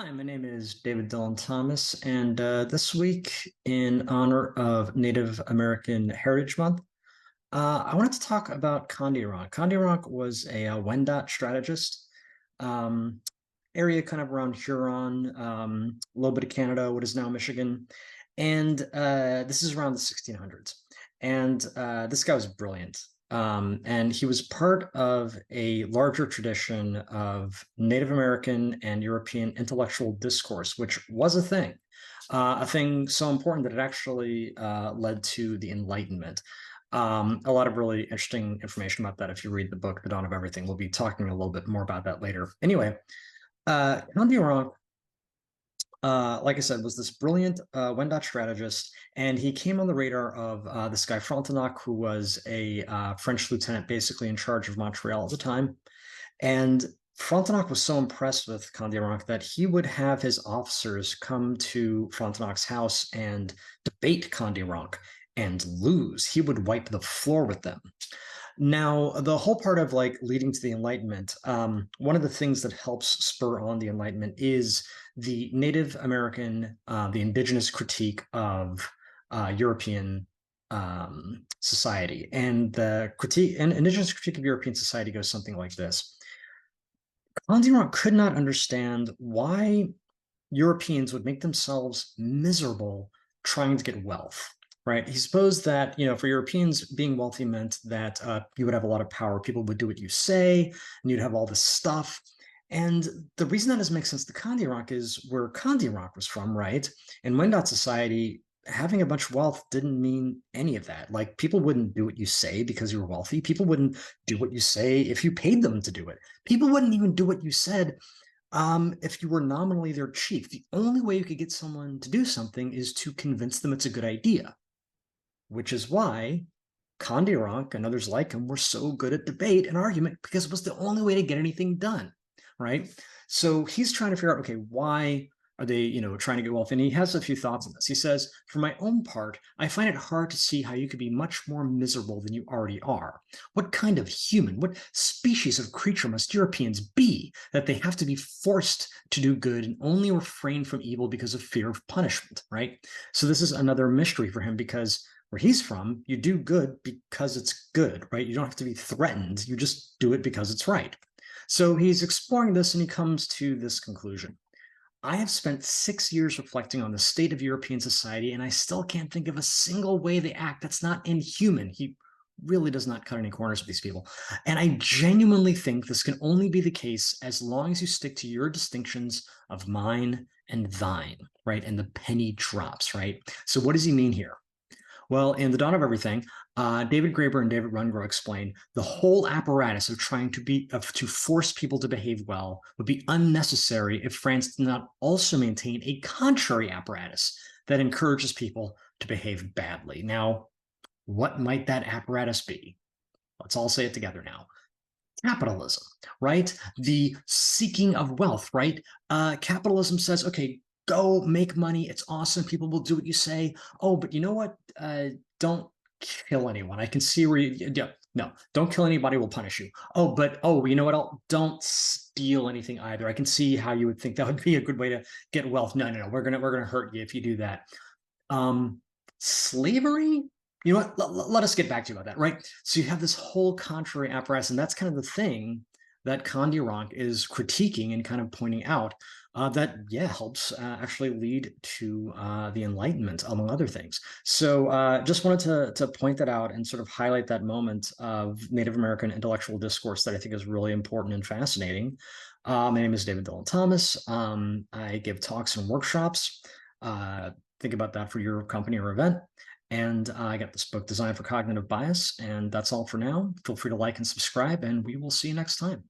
Hi, my name is David Dylan Thomas, and this week, in honor of Native American Heritage Month, I wanted to talk about Kandiaronk. Kandiaronk was a Wendat strategist, um, area kind of around Huron, a little bit of Canada, what is now Michigan, and this is around the 1600s. And this guy was brilliant. And he was part of a larger tradition of Native American and European intellectual discourse, which was a thing so important that it actually led to the Enlightenment. A lot of really interesting information about that if you read the book, The Dawn of Everything. We'll be talking a little bit more about that later. Anyway, Kandiaronk, like I said, was this brilliant Wendat strategist, and he came on the radar of this guy Frontenac, who was a French lieutenant, basically in charge of Montreal at the time. And Frontenac was so impressed with Kandiaronk that he would have his officers come to Frontenac's house and debate Kandiaronk and lose. He would wipe the floor with them. Now, the whole part of like leading to the Enlightenment, one of the things that helps spur on the Enlightenment is the Native American, the Indigenous critique of European society. And the critique, and Indigenous critique of European society goes something like this. Kandiaronk could not understand why Europeans would make themselves miserable trying to get wealth. Right. He supposed that, for Europeans, being wealthy meant that you would have a lot of power. People would do what you say, and you'd have all this stuff. And the reason that doesn't make sense to Kandiaronk is where Kandiaronk was from, right? In Wendat society, having a bunch of wealth didn't mean any of that. Like, people wouldn't do what you say because you were wealthy. People wouldn't do what you say if you paid them to do it. People wouldn't even do what you said if you were nominally their chief. The only way you could get someone to do something is to convince them it's a good idea, which is why Kandiaronk and others like him were so good at debate and argument, because it was the only way to get anything done, right? So he's trying to figure out, okay, why are they, trying to get wealth? And he has a few thoughts on this. He says, for my own part, I find it hard to see how you could be much more miserable than you already are. What kind of human, what species of creature must Europeans be that they have to be forced to do good and only refrain from evil because of fear of punishment, right? So this is another mystery for him, because where he's from, you do good because it's good, right? You don't have to be threatened. You just do it because it's right. So he's exploring this, and he comes to this conclusion. I have spent 6 years reflecting on the state of European society, and I still can't think of a single way they act that's not inhuman. He really does not cut any corners with these people. And I genuinely think this can only be the case as long as you stick to your distinctions of mine and thine, right? And the penny drops, right? So what does he mean here? Well, in The Dawn of Everything, David Graeber and David Rundgren explain the whole apparatus of trying to force people to behave well would be unnecessary if France did not also maintain a contrary apparatus that encourages people to behave badly. Now, what might that apparatus be? Let's all say it together now. Capitalism, right? The seeking of wealth, right? Capitalism says, okay, go make money. It's awesome. People will do what you say. Oh, but you know what? Don't kill anyone. I can see where no, don't kill anybody. We'll punish you. Oh, you know what? Don't steal anything either. I can see how you would think that would be a good way to get wealth. No. We're gonna hurt you if you do that. Slavery. You know what? Let us get back to you about that, right? So you have this whole contrary apparatus, and that's kind of the thing that Kandiaronk is critiquing and kind of pointing out that, helps actually lead to the Enlightenment, among other things. So just wanted to point that out and sort of highlight that moment of Native American intellectual discourse that I think is really important and fascinating. My name is David Dylan Thomas. I give talks and workshops. Think about that for your company or event. And I got this book, Design for Cognitive Bias, and that's all for now. Feel free to like and subscribe, and we will see you next time.